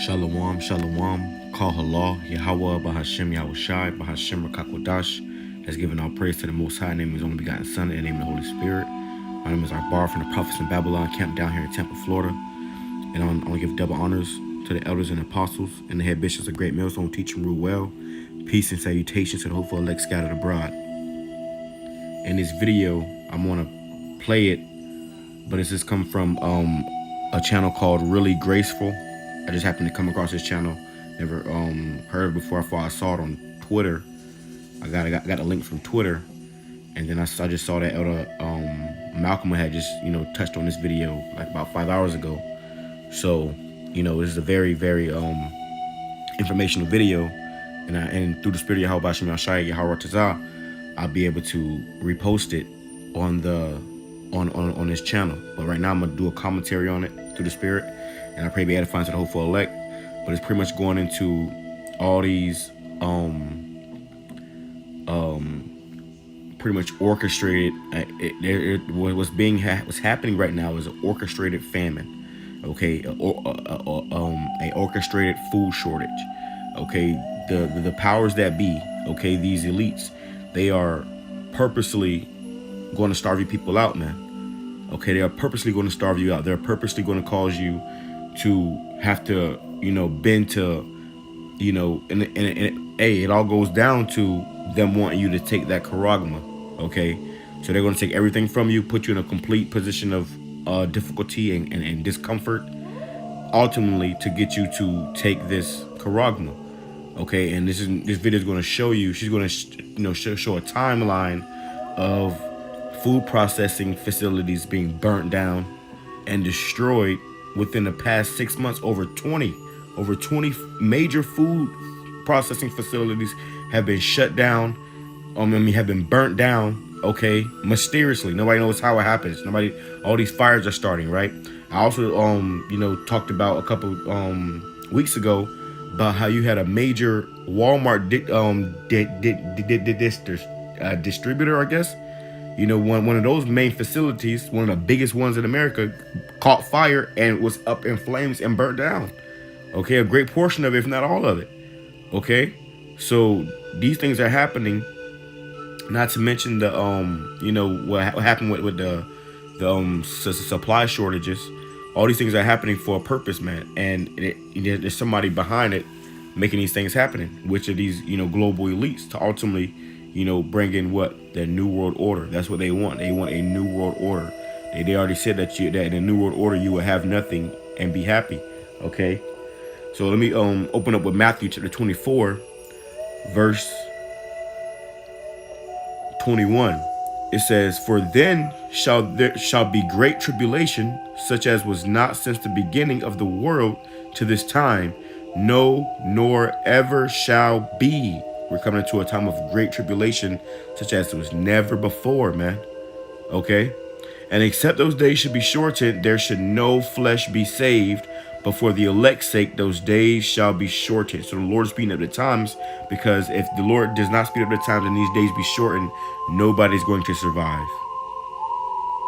Shalom, shalom, call halal, YAHAWAH, BAHASHAM, YAHWASHI, BAHASHAM, QADASH, has given all praise to the Most High, name of His only begotten Son, in the name of the Holy Spirit. My name is Arbar from the Prophets in Babylon, camped down here in Tampa, Florida. And I want to give double honors to the elders and apostles and the head bishops of Great Millstone, teach and rule well. Peace and salutations to the hopeful elect scattered abroad. In this video, I'm going to play it, but it's just come from a channel called Really Graceful. I just happened to come across this channel. Never heard it before. I saw it on Twitter. I got a link from Twitter, and then I just saw that Elder Malcolm had just touched on this video like about 5 hours ago. So this is a very informational video, and through the spirit of YAHWASHI, RAWCHAA, I'll be able to repost it on this channel. But right now I'm gonna do a commentary on it through the spirit, and I pray be edifying to the hopeful elect. But it's pretty much going into all these pretty much orchestrated. What's happening right now is an orchestrated famine. Okay, a orchestrated food shortage. Okay, the powers that be. Okay, these elites, they are purposely going to starve you people out, man. Okay, they are purposely going to starve you out. They're purposely going to cause you to have to, bend to, and it all goes down to them wanting you to take that charagma. Okay, so they're going to take everything from you, put you in a complete position of difficulty and discomfort, ultimately to get you to take this charagma. Okay, and this video is going to show you. She's going to show a timeline of food processing facilities being burnt down and destroyed within the past 6 months. Over 20 major food processing facilities have been shut down. Have been burnt down. Okay, mysteriously. Nobody knows how it happens. All these fires are starting, right? I also talked about a couple weeks ago about how you had a major Walmart distributor, I guess. One of those main facilities, one of the biggest ones in America, caught fire and was up in flames and burnt down. Okay, a great portion of it, if not all of it. Okay, so these things are happening. Not to mention the what happened with the supply shortages. All these things are happening for a purpose, man, and there's somebody behind it making these things happening. Which are these global elites to ultimately bring in what? The new world order. That's what they want. They want a new world order. They already said that in a new world order you will have nothing and be happy. Okay, so let me open up with Matthew chapter 24, verse 21. It says, "For then there shall be great tribulation, such as was not since the beginning of the world to this time, no, nor ever shall be." We're coming into a time of great tribulation, such as it was never before, man. Okay? "And except those days should be shortened, there should no flesh be saved, but for the elect's sake, those days shall be shortened." So the Lord is speeding up the times, because if the Lord does not speed up the times and these days be shortened, nobody's going to survive.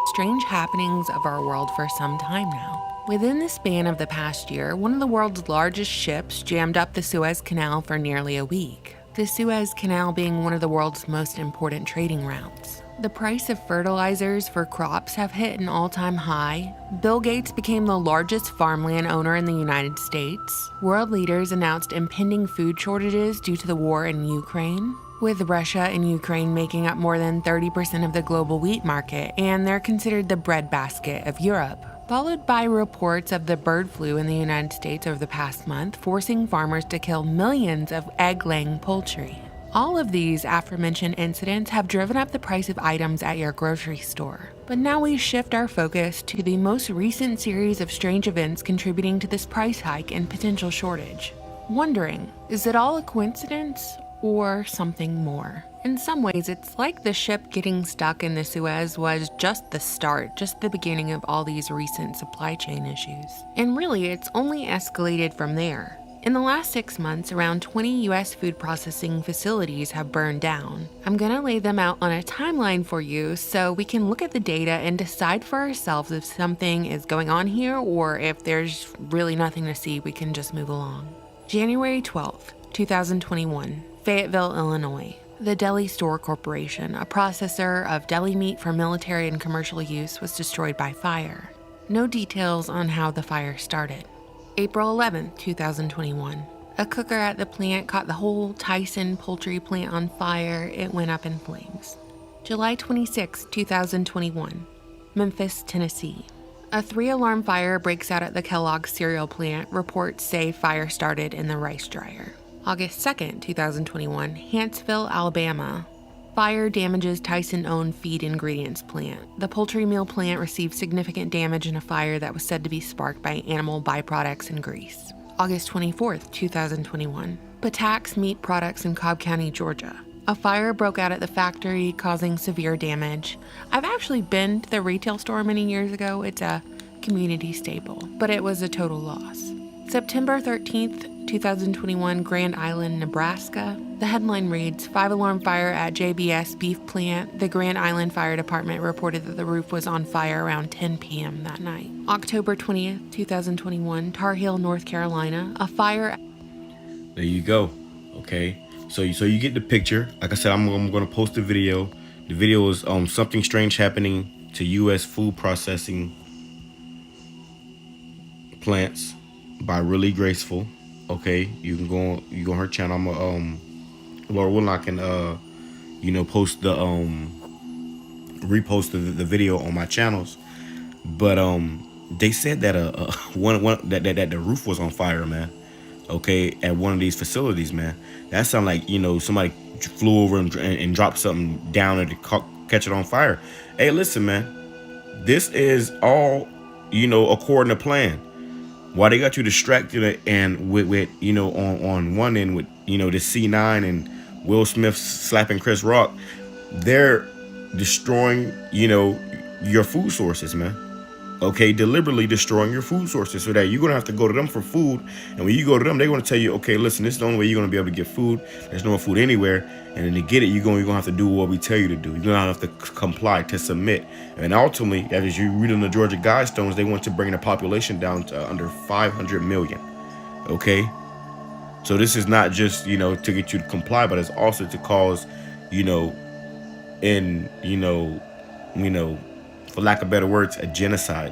Strange happenings of our world for some time now. Within the span of the past year, one of the world's largest ships jammed up the Suez Canal for nearly a week. The Suez Canal being one of the world's most important trading routes. The price of fertilizers for crops have hit an all-time high. Bill Gates became the largest farmland owner in the United States. World leaders announced impending food shortages due to the war in Ukraine, with Russia and Ukraine making up more than 30% of the global wheat market, and they're considered the breadbasket of Europe. Followed by reports of the bird flu in the United States over the past month, forcing farmers to kill millions of egg-laying poultry. All of these aforementioned incidents have driven up the price of items at your grocery store. But now we shift our focus to the most recent series of strange events contributing to this price hike and potential shortage. Wondering, is it all a coincidence or something more? In some ways, it's like the ship getting stuck in the Suez was just the start, just the beginning of all these recent supply chain issues. And really, it's only escalated from there. In the last 6 months, around 20 U.S. food processing facilities have burned down. I'm gonna lay them out on a timeline for you so we can look at the data and decide for ourselves if something is going on here or if there's really nothing to see, we can just move along. January 12th, 2021, Fayetteville, Illinois. The Deli Store Corporation, a processor of deli meat for military and commercial use, was destroyed by fire. No details on how the fire started. April 11, 2021. A cooker at the plant caught the whole Tyson poultry plant on fire. It went up in flames. July 26, 2021. Memphis, Tennessee. A 3-alarm fire breaks out at the Kellogg's cereal plant. Reports say fire started in the rice dryer. August 2nd, 2021. Huntsville, Alabama. Fire damages Tyson-owned feed ingredients plant. The poultry meal plant received significant damage in a fire that was said to be sparked by animal byproducts and grease. August 24th, 2021. Patax Meat Products in Cobb County, Georgia. A fire broke out at the factory, causing severe damage. I've actually been to the retail store many years ago. It's a community staple, but it was a total loss. September 13th, 2021, Grand Island, Nebraska. The headline reads, 5-alarm fire at JBS beef plant. The Grand Island Fire Department reported that the roof was on fire around 10 p.m. that night. October 20th, 2021, Tar Heel, North Carolina. A fire. There you go. Okay. So you get the picture. Like I said, I'm going to post the video. The video is something strange happening to U.S. food processing plants by Really Graceful. Okay, you can go on her channel. I'm Laura Woodlock can post the repost the video on my channels. But they said that that the roof was on fire, man. Okay, at one of these facilities, man. That sounds like somebody flew over and dropped something down and catch it on fire. Hey, listen, man, this is all according to plan. Why they got you distracted and with on one end with the C9 and Will Smith slapping Chris Rock, they're destroying your food sources, man. Okay, deliberately destroying your food sources so that you're gonna have to go to them for food, and when you go to them, they're gonna tell you, okay, listen, this is the only way you're gonna be able to get food. There's no food anywhere, and then to get it, you're gonna have to do what we tell you to do. You're gonna have to comply, to submit, and ultimately, as you read in the Georgia Guidestones, they want to bring the population down to under 500 million. Okay, so this is not just to get you to comply, but it's also to cause for lack of better words, a genocide.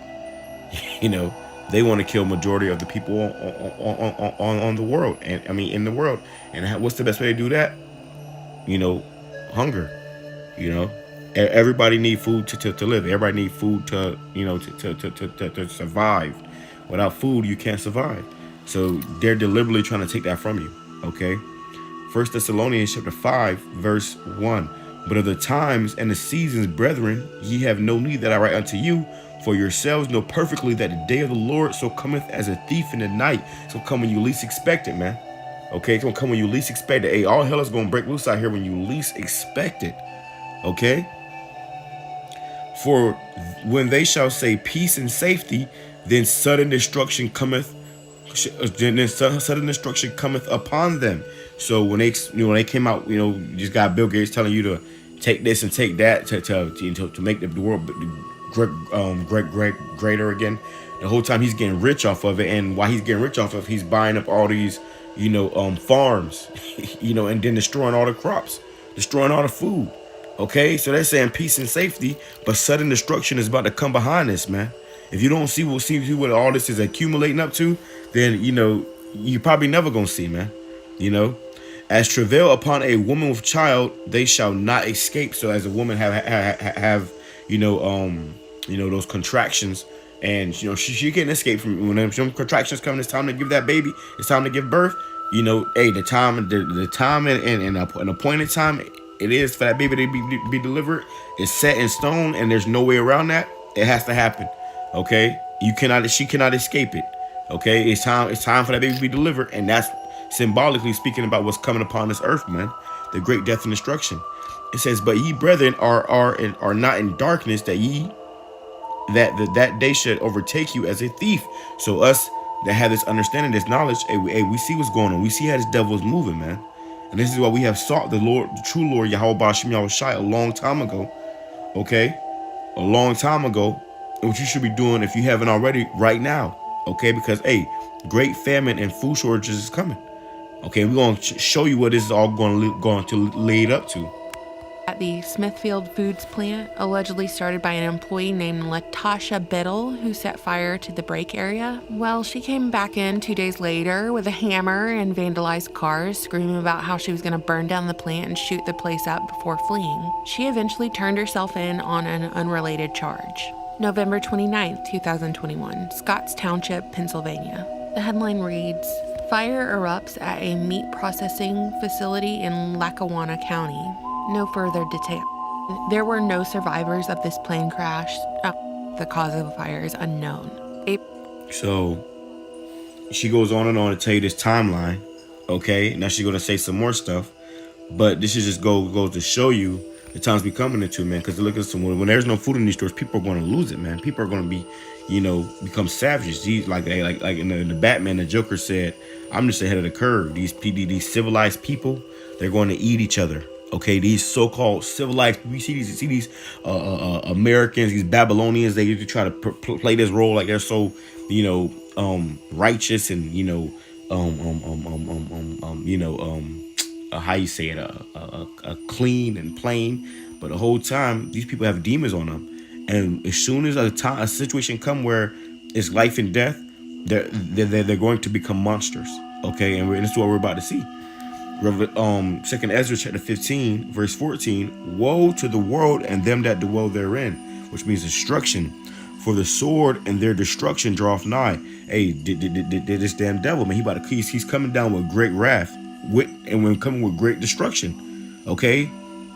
They want to kill majority of the people on the world, and I mean in the world. And what's the best way to do that? Hunger. Everybody need food to live. Everybody need food to survive. Without food, you can't survive. So they're deliberately trying to take that from you. Okay. 1 Thessalonians chapter 5, verse 1. But of the times and the seasons, brethren, ye have no need that I write unto you, for yourselves know perfectly that the day of the Lord so cometh as a thief in the night. So come when you least expect it, man. Okay, it's gonna come when you least expect it. Hey, all hell is gonna break loose out here when you least expect it. Okay? For when they shall say peace and safety, then sudden destruction cometh. Then sudden destruction cometh upon them. So when they came out, you just got Bill Gates telling you to take this and take that to make the world greater again. The whole time he's getting rich off of it, and while he's getting rich off of it, he's buying up all these farms, and then destroying all the crops, destroying all the food. Okay, so they're saying peace and safety, but sudden destruction is about to come behind this, man. If you don't see what all this is accumulating up to, then you probably never gonna see, man. As travail upon a woman with child, they shall not escape. So as a woman have those contractions, and she can't escape from when some contractions come. It's time to give that baby. It's time to give birth. Hey, the time and an appointed time it is for that baby to be delivered is set in stone, and there's no way around that. It has to happen. Okay, she cannot escape it. Okay, it's time for that baby to be delivered, and that's symbolically speaking about what's coming upon this earth, man. The great death and destruction. It says, but ye brethren are not in darkness, that that day should overtake you as a thief. So us that have this understanding, this knowledge. We see what's going on. We see how this devil is moving, man. And this is why we have sought the Lord, the true Lord, Yahweh BAHASHAM YAHWASHI, a long time ago. Okay? A long time ago. And what you should be doing, if you haven't already, right now. Okay? Because, hey, great famine and food shortages is coming. Okay? We're going to show you what this is all going to lead up to. At the Smithfield Foods plant, allegedly started by an employee named Latasha Biddle, who set fire to the break area. Well, she came back in 2 days later with a hammer and vandalized cars, screaming about how she was going to burn down the plant and shoot the place up before fleeing. She eventually turned herself in on an unrelated charge. November 29, 2021, Scotts Township, Pennsylvania. The headline reads, "Fire erupts at a meat processing facility in Lackawanna County." No further detail. There were no survivors of this plane crash. The cause of the fire is unknown. So she goes on and on to tell you this timeline. Okay, now she's gonna say some more stuff, but this is just goes to show you the times we coming into, man. Because look at some, when there's no food in these stores, people are going to lose it, man. People are going to be, become savages. These like in the Batman, the Joker said, "I'm just ahead of the curve." These civilized people, they're going to eat each other. Okay, these so-called civilized, we see these Americans, these Babylonians, they try to play this role like they're so, righteous and how you say it, clean and plain. But the whole time, these people have demons on them, and as soon as a situation come where it's life and death, they're going to become monsters. Okay, and this is what we're about to see. 2nd Ezra chapter 15 verse 14, "Woe to the world and them that dwell therein," which means destruction. "For the sword and their destruction draweth nigh." Hey, this damn devil, man, he's coming down with great wrath, and coming with great destruction. Okay,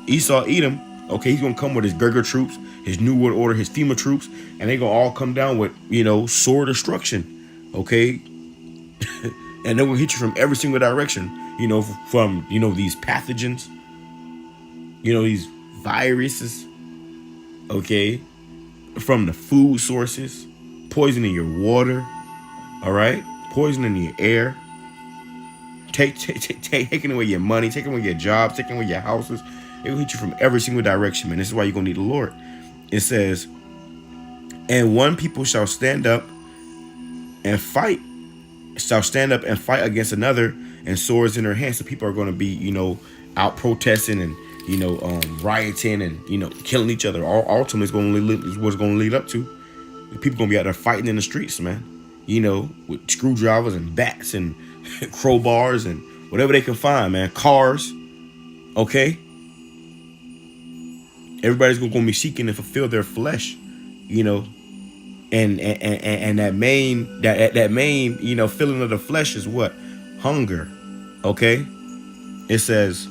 Esau, Edom. Okay, he's gonna come with his Gerger troops, his New World Order, his FEMA troops, and they gonna all come down with sword destruction. Okay. And they're gonna hit you from every single direction, from these pathogens, these viruses, okay, from the food sources, poisoning your water, all right, poisoning your air, taking away your money, taking away your jobs, taking away your houses. It will hit you from every single direction, man. This is why you're gonna need the Lord. It says, "And one people shall stand up and fight against another, and swords in their hands." So people are going to be, out protesting and, rioting and, killing each other. Ultimately, is what's going to lead up to. People going to be out there fighting in the streets, man. With screwdrivers and bats and crowbars and whatever they can find, man. Cars. Okay. Everybody's going to be seeking to fulfill their flesh, And that main feeling of the flesh is what? Hunger. Okay? It says,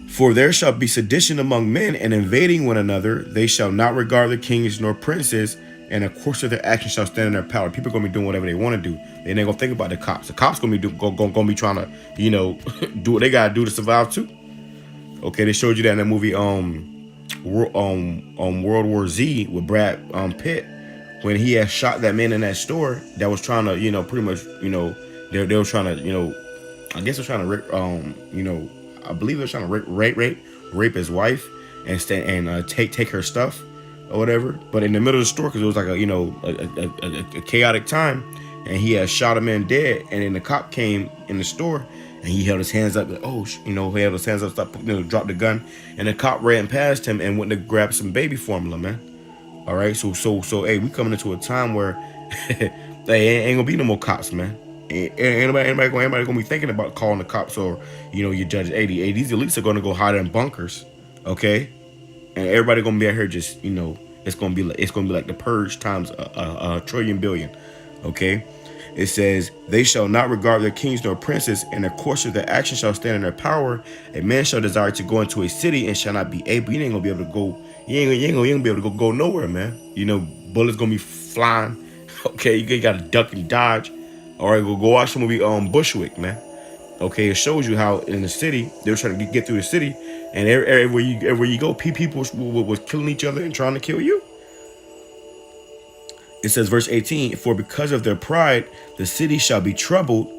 "For there shall be sedition among men, and invading one another. They shall not regard the kings nor princes, and the course of their action shall stand in their power." People are gonna be doing whatever they want to do. They ain't gonna think about the cops. The cops gonna be trying to, do what they gotta do to survive too. Okay, they showed you that in the movie World War Z with Brad Pitt, when he had shot that man in that store that was trying to, pretty much, they were trying to, I guess they're trying to I believe they're trying to rape his wife and take her stuff or whatever. But in the middle of the store, because it was like a chaotic time, and he had shot a man dead, and then the cop came in the store. And he held his hands up, like, he held his hands up, dropped the gun, and the cop ran past him and went to grab some baby formula, man. All right, so, hey, we coming into a time where they ain't gonna be no more cops, man. Anybody gonna be thinking about calling the cops or your judges. Hey, these elites are gonna go hide in bunkers, okay? And everybody gonna be out here just it's gonna be like the purge times a trillion billion, okay? It says, "They shall not regard their kings nor princes, and the course of their action shall stand in their power. A man shall desire to go into a city and shall not be able." You ain't gonna be able to go. You ain't gonna be able to go nowhere, man. Bullets gonna be flying. Okay, you gotta duck and dodge. All right, go watch the movie Bushwick, man. Okay, it shows you how in the city they were trying to get through the city, and everywhere you go, people was killing each other and trying to kill you. It says, verse 18, for because of their pride, the city shall be troubled.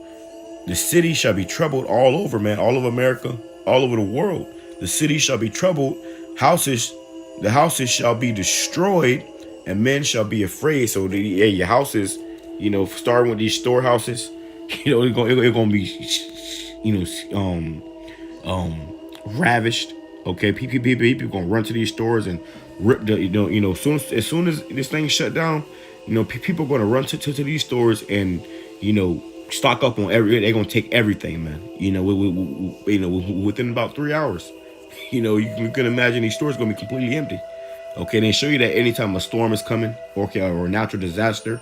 The city shall be troubled all over, man, all over America, all over the world. The city shall be troubled. The houses shall be destroyed, and men shall be afraid. So your houses, starting with these storehouses, it's gonna be, ravished. Okay, people gonna run to these stores and rip the, as soon as this thing shut down, people gonna run to these stores and, stock up on they're gonna take everything, man. Within about 3 hours. You can imagine these stores gonna be completely empty. Okay, they show you that anytime a storm is coming, or a natural disaster.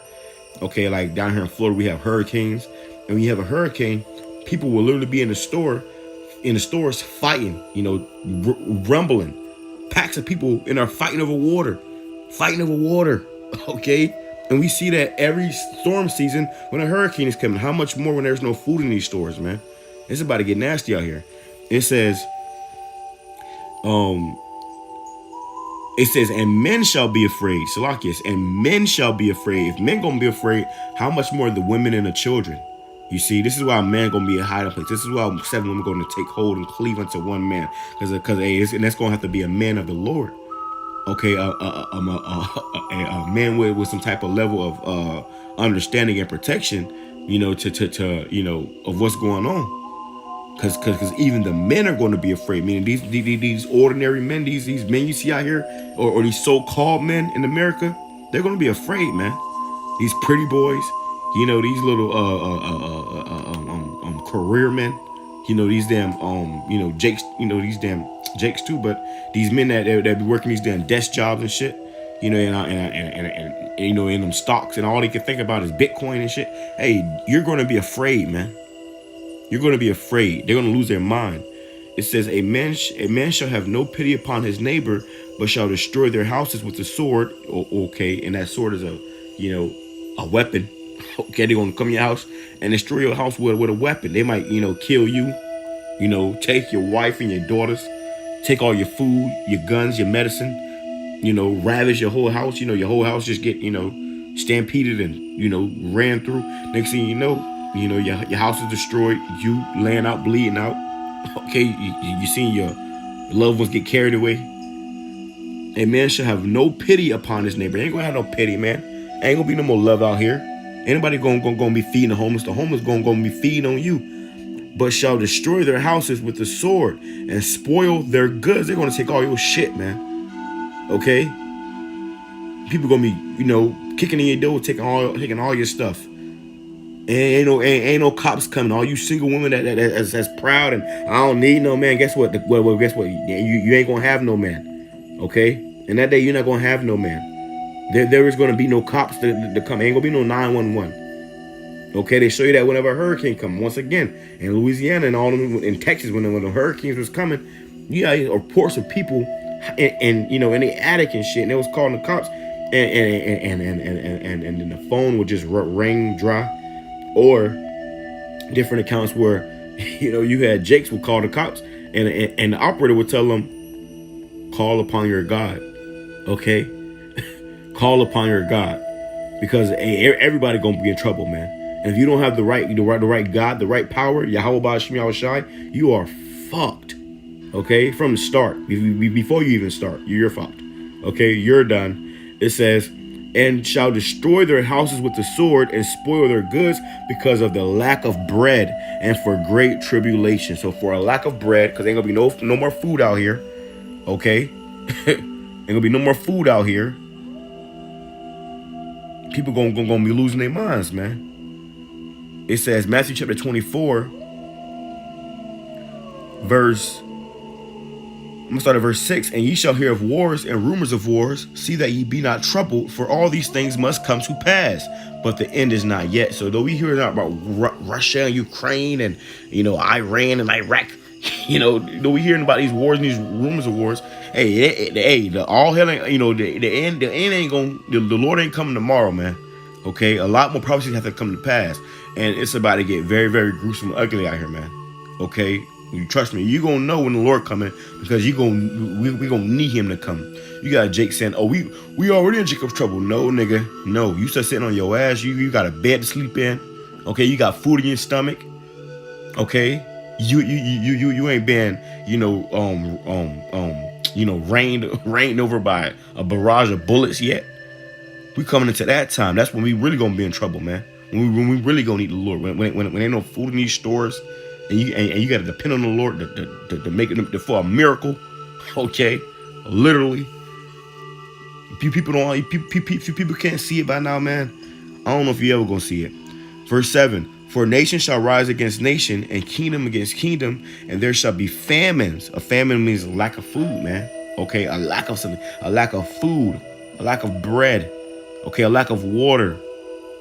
Okay, like down here in Florida, we have hurricanes, and when you have a hurricane, people will literally be in the stores fighting, rumbling. Packs of people in there fighting over water. Okay, and we see that every storm season when a hurricane is coming. How much more when there's no food in these stores, man? It's about to get nasty out here. It says, and men shall be afraid. Salakias, and men shall be afraid. If men gonna be afraid, how much more the women and the children? You see, this is why a man gonna be a hiding place. This is why 7 women gonna take hold and cleave unto one man, because and that's gonna have to be a man of the Lord. Okay, a man with some type of level of understanding and protection, of what's going on. Because even the men are going to be afraid. Meaning these ordinary men, these men you see out here, or these so-called men in America, they're going to be afraid, man. These pretty boys, these little career men, these damn Jakes, these damn Jakes too. But these men that be working these damn desk jobs and shit, and in them stocks, and all they can think about is Bitcoin and shit. Hey, you're going to be afraid, man. You're going to be afraid. They're going to lose their mind. It says, a man shall have no pity upon his neighbor, but shall destroy their houses with the sword. Okay, and that sword is a weapon. Okay, they're going to come in your house and destroy your house with a weapon. They might, kill you, take your wife and your daughters, take all your food, your guns, your medicine, ravish your whole house. Your whole house just get, stampeded and, ran through. Next thing you know, your house is destroyed. You laying out, bleeding out. Okay, you seen your loved ones get carried away. A man shall have no pity upon his neighbor. Ain't gonna have no pity, man. Ain't gonna be no more love out here. Anybody gonna be feeding the homeless? The homeless gonna be feeding on you. But shall destroy their houses with the sword and spoil their goods. They're gonna take all your shit, man. Okay, people gonna be kicking in your door, taking all your stuff. Ain't no cops coming. All you single women that's proud and I don't need no man. Guess what? Guess what? You ain't gonna have no man. Okay? And that day you're not gonna have no man. There is gonna be no cops to come. Ain't gonna be no 911. Okay? They show you that whenever a hurricane comes. Once again, in Louisiana and all them in Texas, when the hurricanes was coming, you got reports of people in the attic and shit, and they was calling the cops, and then the phone would just ring dry. Or different accounts where, you had Jakes would call the cops and the operator would tell them, call upon your God. Okay? Call upon your God. Because everybody going to be in trouble, man. And if you don't have the right God, the right power, Yahweh, BAHASHAM, YAHWASHI, you are fucked. Okay? From the start. Before you even start, you're fucked. Okay? You're done. It says, and shall destroy their houses with the sword and spoil their goods because of the lack of bread and for great tribulation. So for a lack of bread, because ain't gonna be no more food out here. Okay? Ain't gonna be no more food out here. People gonna be losing their minds, man. It says Matthew chapter 24, I'm gonna start at verse 6. And ye shall hear of wars and rumors of wars. See that ye be not troubled, for all these things must come to pass, but the end is not yet. So though we hear about Russia and Ukraine and Iran and Iraq, though we hearing about these wars and these rumors of wars, the all hell ain't, the end ain't gonna, the Lord ain't coming tomorrow, man. Okay, a lot more prophecies have to come to pass, and it's about to get very, very gruesome and ugly out here, man. Okay, You trust me, you gonna know when the Lord coming, because we gonna need him to come. You got Jake saying, oh, we already in Jacob's trouble. No, nigga, no. You still sitting on your ass. You got a bed to sleep in. Okay, you got food in your stomach. Okay, you ain't been, rained over by a barrage of bullets yet. We coming into that time. That's when we really gonna be in trouble, man. When we really gonna need the Lord. When ain't no food in these stores, and you gotta depend on the Lord to make it for a miracle. Okay, literally. People can't see it by now, man. I don't know if you ever gonna see it. Verse 7. For nation shall rise against nation, and kingdom against kingdom, and there shall be famines. A famine means a lack of food, man. Okay, a lack of something, a lack of food, a lack of bread. Okay, a lack of water.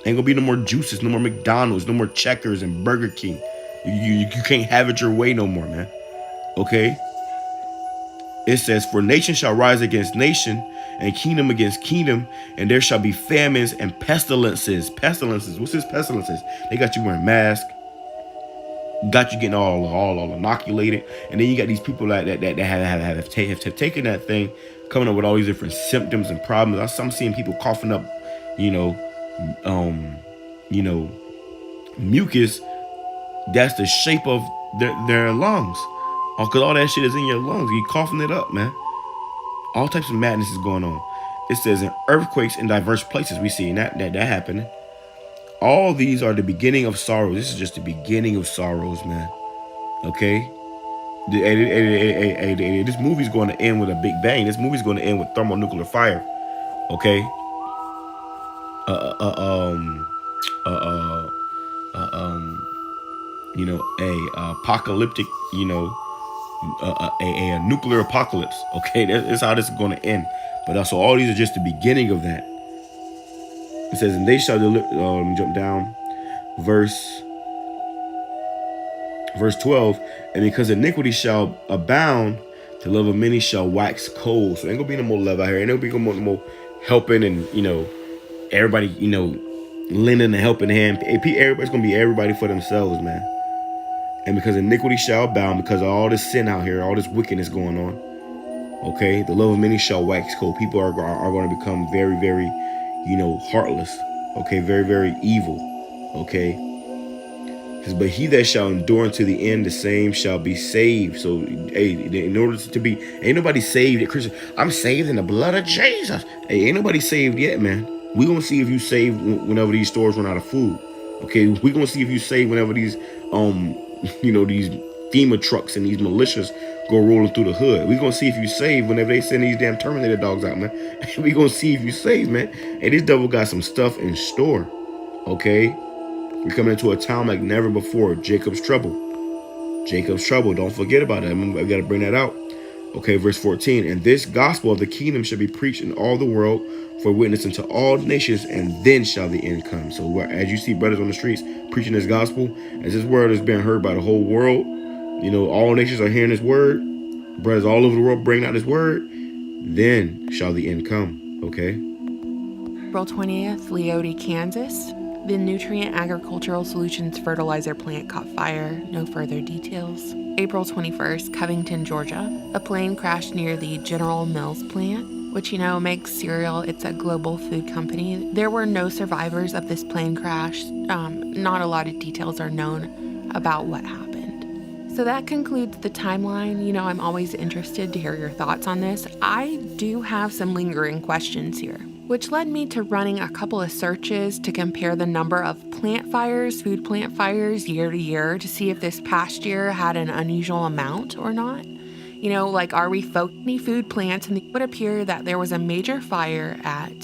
Ain't gonna be no more juices, no more McDonald's, no more Checkers and Burger King. You can't have it your way no more, man. Okay. It says, for nation shall rise against nation, and kingdom against kingdom, and there shall be famines and pestilences. Pestilences. What's this pestilences? They got you wearing masks, got you getting all inoculated, and then you got these people that have taken that thing, coming up with all these different symptoms and problems. I'm seeing people coughing up, mucus that's the shape of their lungs. Because all that shit is in your lungs. You coughing it up, man. All types of madness is going on. It says in earthquakes in diverse places. We see that happening. All these are the beginning of sorrows. This is just the beginning of sorrows, man. Okay? This movie's going to end with a big bang. This movie's going to end with thermonuclear fire. Okay? Apocalyptic, a nuclear apocalypse. Okay, that's how this is going to end. But also, all these are just the beginning of that. It says, and they shall deliver. Let me jump down. Verse 12. And because iniquity shall abound, the love of many shall wax cold. So ain't gonna be no more love out here. Ain't gonna be no more helping and everybody lending a helping hand. Everybody's gonna be everybody for themselves, man. And because iniquity shall abound, because of all this sin out here, all this wickedness going on, okay, the love of many shall wax cold. People are going to become very, very, heartless, okay, very, very evil, okay. But he that shall endure unto the end, the same shall be saved. So, hey, in order to be, ain't nobody saved at Christian. I'm saved in the blood of Jesus. Hey, ain't nobody saved yet, man. We gonna see if you saved whenever these stores run out of food. Okay, we gonna see if you saved whenever these these FEMA trucks and these militias go rolling through the hood. We gonna see if you save whenever they send these damn Terminator dogs out, man. We gonna see if you save, man. Hey, this devil got some stuff in store. Okay, we're coming into a time like never before. Jacob's trouble. Jacob's trouble. Don't forget about it. I gotta bring that out. Okay, verse 14. And this gospel of the kingdom shall be preached in all the world for witness unto all nations, and then shall the end come. So as you see brothers on the streets preaching this gospel, as this word is being heard by the whole world, all nations are hearing this word, brothers all over the world bring out this word, then shall the end come. Okay. April 20th, Leoti, Kansas. The Nutrient Agricultural Solutions fertilizer plant caught fire. No further details. April 21st, Covington, Georgia. A plane crashed near the General Mills plant, which, makes cereal. It's a global food company. There were no survivors of this plane crash. Not a lot of details are known about what happened. So that concludes the timeline. I'm always interested to hear your thoughts on this. I do have some lingering questions here, which led me to running a couple of searches to compare the number of plant fires, food plant fires, year to year, to see if this past year had an unusual amount or not. Are we focusing food plants? And it would appear that there was a major fire at,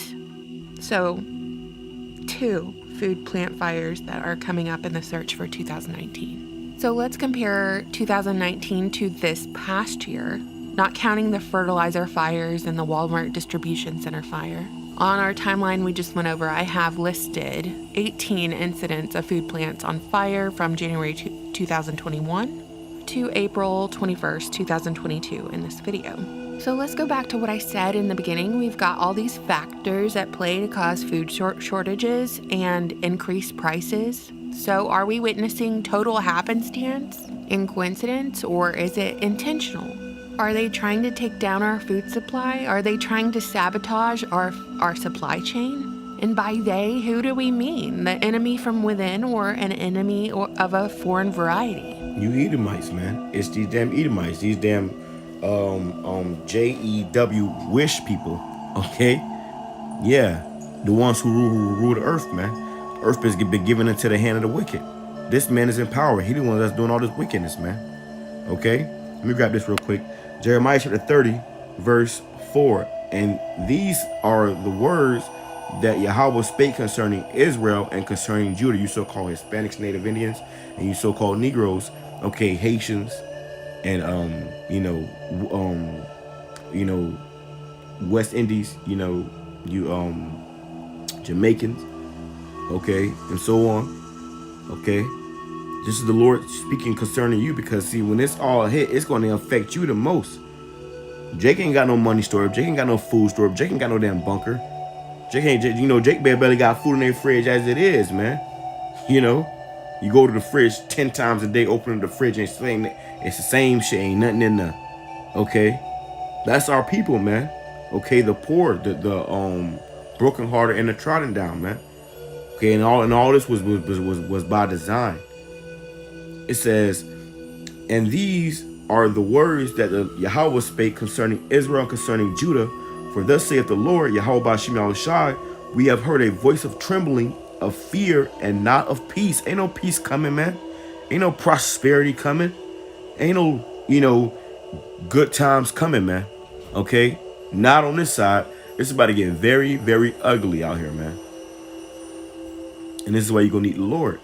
2 food plant fires that are coming up in the search for 2019. So let's compare 2019 to this past year, not counting the fertilizer fires and the Walmart distribution center fire. On our timeline we just went over, I have listed 18 incidents of food plants on fire from January 2021 to April 21st, 2022 in this video. So let's go back to what I said in the beginning. We've got all these factors at play to cause food shortages and increased prices. So are we witnessing total happenstance? In coincidence, or is it intentional? Are they trying to take down our food supply? Are they trying to sabotage our supply chain? And by they, who do we mean? The enemy from within or an enemy of a foreign variety? You Edomites, man. It's these damn Edomites. These damn JEW wish people. Okay? Yeah. The ones who rule the earth, man. The earth has been given into the hand of the wicked. This man is in power. He the one that's doing all this wickedness, man. Okay? Let me grab this real quick. Jeremiah chapter 30, verse 4. And these are the words that Yahweh spake concerning Israel and concerning Judah, you so-called Hispanics, Native Indians, and you so-called Negroes, okay, Haitians, and West Indies, you Jamaicans, okay, and so on, okay. This is the Lord speaking concerning you, because see, when it's all hit, it's going to affect you the most. Jake ain't got no money store up. Jake ain't got no food store up. Jake ain't got no damn bunker. Jake ain't, Jake barely got food in their fridge as it is, man. You go to the fridge 10 times a day, opening the fridge, and it's the same shit. Ain't nothing in there. Okay, that's our people, man. Okay, the poor, the brokenhearted, and the trodden down, man. Okay, and all this was by design. It says, and these are the words that the Yahweh spake concerning Israel and concerning Judah. For thus saith the Lord, YAHAWASHI, we have heard a voice of trembling, of fear, and not of peace. Ain't no peace coming, man. Ain't no prosperity coming. Ain't no, good times coming, man. Okay? Not on this side. It's about to get very, very ugly out here, man. And this is why you're going to need the Lord.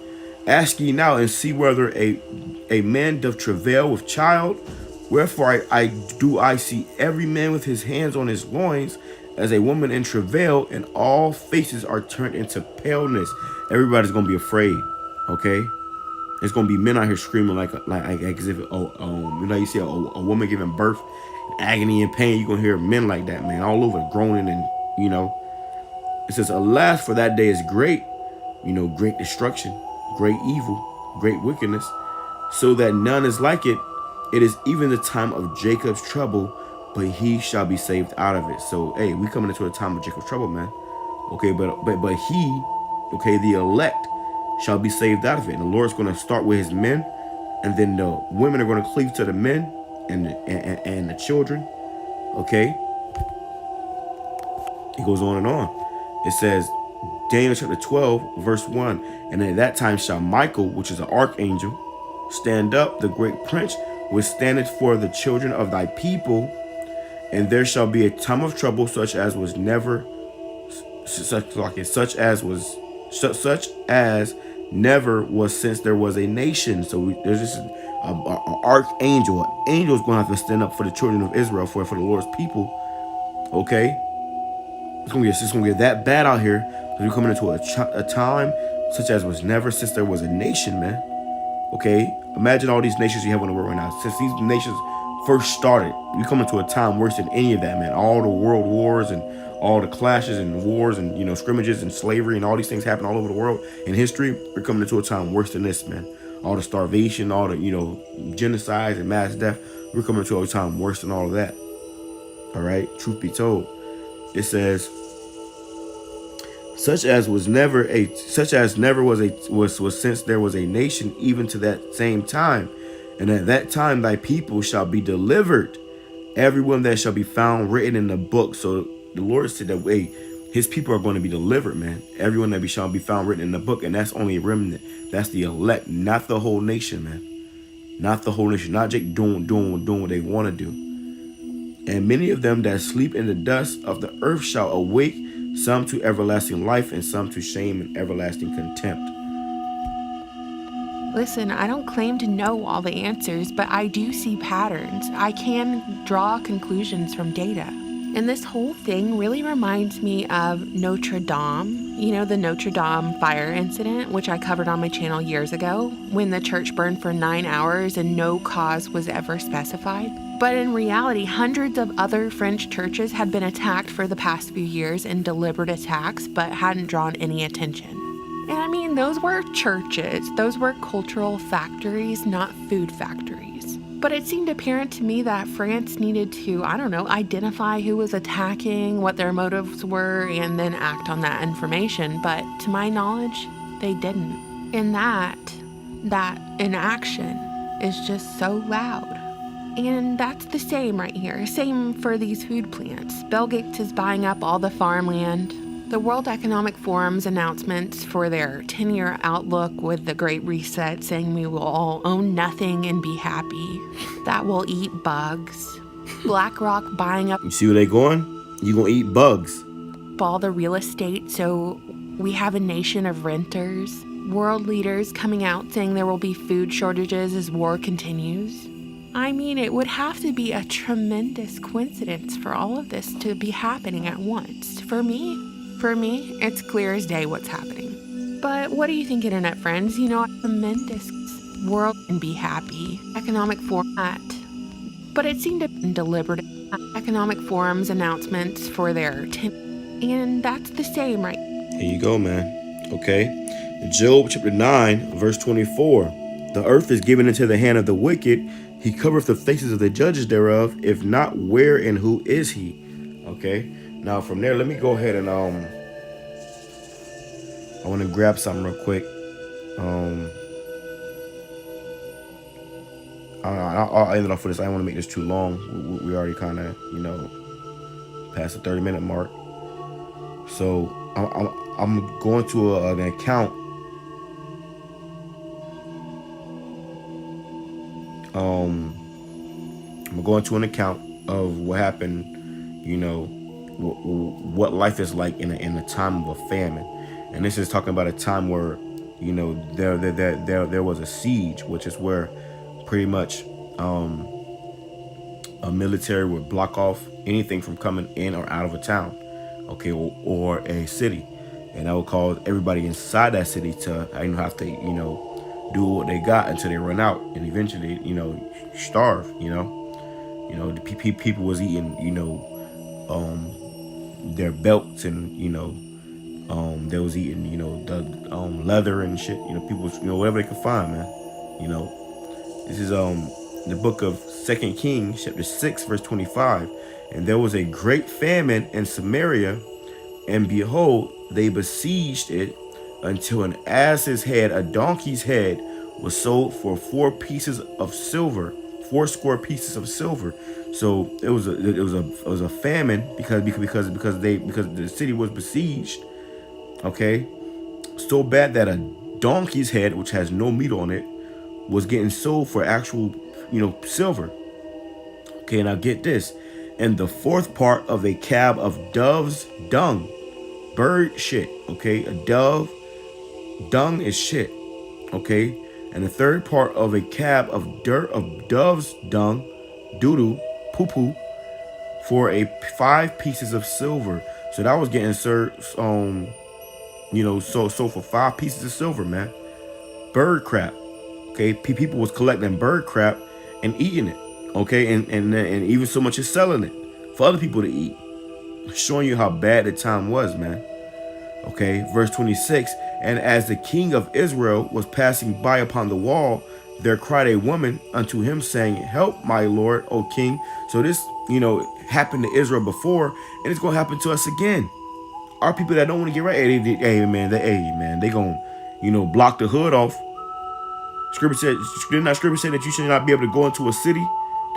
Ask ye now and see whether a man doth travail with child. Wherefore I see every man with his hands on his loins as a woman in travail, and all faces are turned into paleness. Everybody's going to be afraid, okay? There's going to be men out here screaming like as if, you see a woman giving birth, agony and pain. You're going to hear men like that, man, all over groaning and, It says, alas, for that day is great, great destruction, great evil, great wickedness, so that none is like it. It is even the time of Jacob's trouble, but he shall be saved out of it. So, hey, we coming into a time of Jacob's trouble, man. Okay, but he, okay, the elect shall be saved out of it. And the Lord's going to start with his men, and then the women are going to cleave to the men and the children. Okay, it goes on and on. It says, Daniel chapter 12, verse 1, and at that time shall Michael, which is an archangel, stand up, the great prince, which standeth for the children of thy people, and there shall be a time of trouble such as never was since there was a nation. So there's this archangel. An angel is going to have to stand up for the children of Israel, for the Lord's people. Okay, it's going to get that bad out here. We're coming into a time such as was never since there was a nation, man. Okay, imagine all these nations you have in the world right now. Since these nations first started, we come into a time worse than any of that, man. All the world wars and all the clashes and wars and scrimmages and slavery and all these things happen all over the world in history. We're coming into a time worse than this, man. All the starvation, all the genocides and mass death. We're coming into a time worse than all of that. All right, truth be told, it says, such as never was since there was a nation, even to that same time. And at that time thy people shall be delivered, everyone that shall be found written in the book. So the Lord said that his people are going to be delivered, man. Everyone that shall be found written in the book, and that's only a remnant. That's the elect, not the whole nation, man. Not the whole nation. Not Jake doing what they want to do. And many of them that sleep in the dust of the earth shall awake, some to everlasting life, and some to shame and everlasting contempt. Listen, I don't claim to know all the answers, but I do see patterns. I can draw conclusions from data. And this whole thing really reminds me of Notre Dame, the Notre Dame fire incident, which I covered on my channel years ago, when the church burned for 9 hours and no cause was ever specified. But in reality, hundreds of other French churches had been attacked for the past few years in deliberate attacks, but hadn't drawn any attention. And I mean, those were churches, those were cultural factories, not food factories. But it seemed apparent to me that France needed to, I don't know, identify who was attacking, what their motives were, and then act on that information. But to my knowledge, they didn't. And that inaction is just so loud. And that's the same right here. Same for these food plants. Bill Gates is buying up all the farmland. The World Economic Forum's announcements for their 10-year outlook with the Great Reset saying we will all own nothing and be happy. That will eat bugs. BlackRock buying up You see where they going? You gonna eat bugs. all the real estate so we have a nation of renters. World leaders coming out saying there will be food shortages as war continues. I mean, it would have to be a tremendous coincidence for all of this to be happening at once. For me, it's clear as day what's happening. But what do you think, internet friends? You know, a tremendous world and be happy. Economic format. But it seemed to be deliberate. Economic Forum's announcements for their 10. And that's the same, right? Here you go, man. Okay. Job chapter 9, verse 24. The earth is given into the hand of the wicked. He covereth the faces of the judges thereof. If not, where and who is he? Okay. Now from there, let me go ahead and I want to grab something real quick. I'll end it off with this. I don't want to make this too long. We already kind of, past the 30-minute mark. So I'm going to an account. I'm going to an account of what happened, what life is like in a time of a famine. And this is talking about a time where, there was a siege, which is where pretty much a military would block off anything from coming in or out of a town, okay, or a city. And that would cause everybody inside that city to have to, do what they got until they run out, and eventually, starve. The people was eating, their belts, and they was eating, the leather and shit. People was, whatever they could find, man. This is the book of 2 Kings, chapter 6, verse 25. And there was a great famine in Samaria, and behold, they besieged it until an ass's head, a donkey's head, was sold for 4 pieces of silver, 4 square pieces of silver. So it was a famine because the city was besieged. Okay, so bad that a donkey's head, which has no meat on it, was getting sold for actual, silver. Okay, now get this. And the 4th part of a cab of dove's dung, bird shit. Okay, a dove dung is shit. Okay, and the 3rd part of a cab of dirt of dove's dung, doo-doo, poo-poo, for 5 pieces of silver. So that was getting served, so for 5 pieces of silver, man. Bird crap. Okay, people was collecting bird crap and eating it. Okay, and even so much as selling it for other people to eat. Showing you how bad the time was, man. Okay, verse 26. And as the king of Israel was passing by upon the wall, there cried a woman unto him, saying, Help, my lord, O king. So this, happened to Israel before, and it's gonna happen to us again. Our people that don't want to get right, hey man, they gonna, block the hood off. Scripture said that you should not be able to go into a city.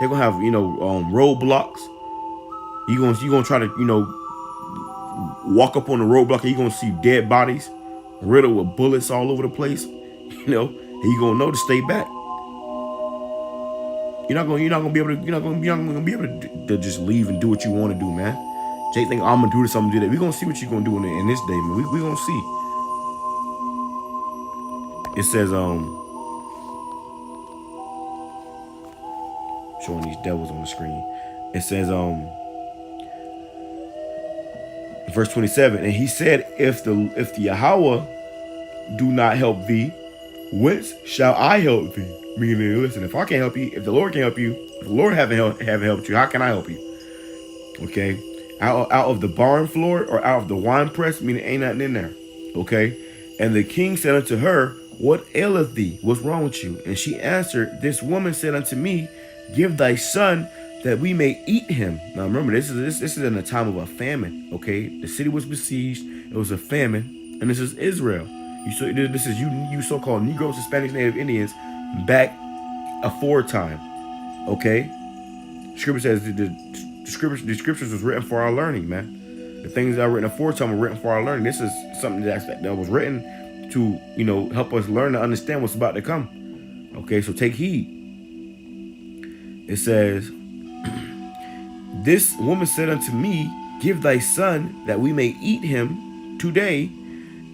They're gonna have, roadblocks. You gonna try to, walk up on the roadblock, and you're gonna see dead bodies riddled with bullets all over the place, and you're gonna know to stay back. You're not gonna be able to just leave and do what you want to do, man. Jay think I'm gonna do this, I'm gonna do that. We're gonna see what you're gonna do in this day, man. We gonna see. It says, showing these devils on the screen. It says, verse 27, and he said, if the Yahawah do not help thee, whence shall I help thee? Meaning, listen, if I can't help you, if the Lord can't help you, if the Lord haven't helped you, how can I help you? Okay, out of the barn floor or out of the wine press, meaning ain't nothing in there. Okay, And the king said unto her, What aileth thee? What's wrong with you? And she answered, This woman said unto me, Give thy son that we may eat him. Now remember, this is in a time of a famine. Okay, the city was besieged. It was a famine, and this is Israel. This is you so-called Negroes, Hispanics, Native Indians back aforetime. Okay, Scripture says the scriptures was written for our learning, man. The things that are written aforetime were written for our learning. This is something that was written to, help us learn to understand what's about to come. Okay, so take heed. It says, This woman said unto me, Give thy son that we may eat him today,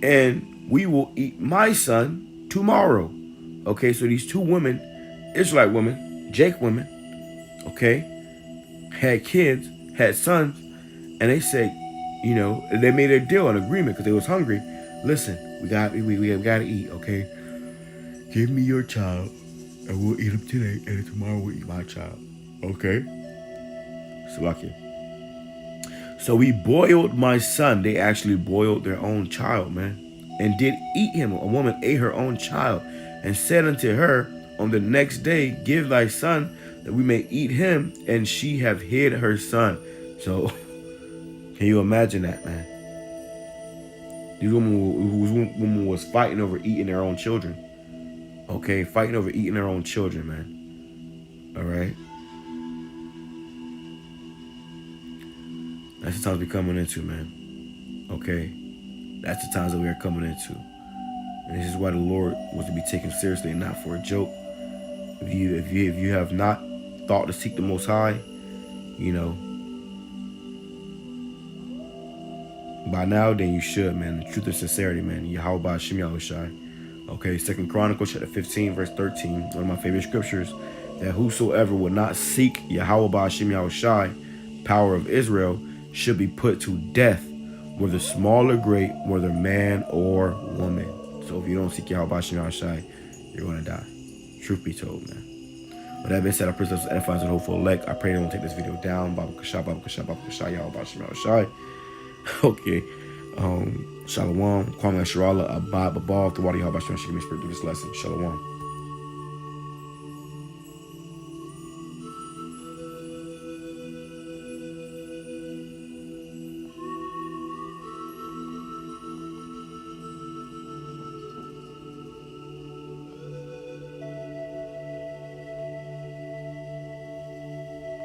and we will eat my son tomorrow. Okay, so these two women, Israelite women, Jake women, okay, had kids, had sons, and they said, they made a deal, an agreement, because they was hungry. Listen, we got to eat, okay? Give me your child, and we'll eat him today, and tomorrow we'll eat my child, okay? Salakia. So we boiled my son. They actually boiled their own child, man, and did eat him. A woman ate her own child, and said unto her on the next day, Give thy son that we may eat him, and she have hid her son. So can you imagine that, man? These woman was fighting over eating their own children. Okay, fighting over eating their own children, man. All right. That's the times we're coming into, man. Okay, that's the times that we are coming into, and this is why the Lord was to be taken seriously and not for a joke. If you have not thought to seek the Most High, by now, then you should, man. The truth and sincerity, man. BAHASHAM, YAHWASHI. Okay, 2 Chronicles chapter 15, verse 13. One of my favorite scriptures. That whosoever would not seek BAHASHAM, YAHWASHI, power of Israel, should be put to death, whether small or great, whether man or woman. So if you don't seek BAHASHAM, YAHWASHI, you're going to die. Truth be told, man. With that being said, I pray this edifies and hopeful elect. I pray they won't take this video down. Baba Kasha, YAHWASHAM, YAHWASHI. Okay. Shalom. Kwame Sharala, Abad Babal, the Wadi Yahweh, Spirit through this lesson. Shalom.